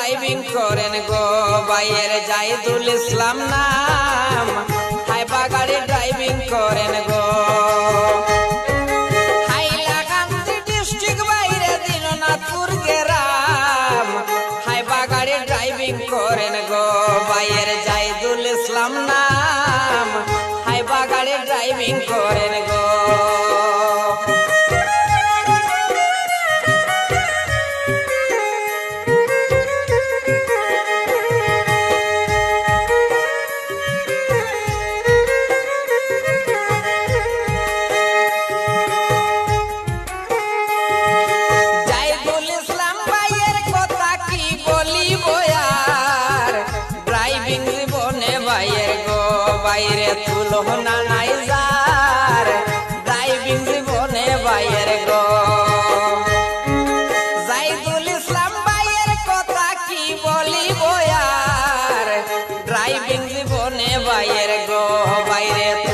driving করেন গো ভাইয়ের জাহিদুল ইসলাম নাম হাইবা গাড়ি ড্রাইভিং করেন গো হাইলাকান্দি ডিস্ট্রিক্ট বাইরে দিনাজপুর গ্রাম হাইবা গাড়ি ড্রাইভিং করেন গো ভাইয়ের জাহিদুল ইসলাম নাম হাইবা গাড়ি ড্রাইভিং করেন গো বাইরে তুলনা নাই যার ড্রাইভিং জীবনে বাইয়ের গো জাহিদুল ইসলাম ভাইয়ের কথা কি বলিব আর ড্রাইভিং জীবনে বাইয়ের গো বাইরে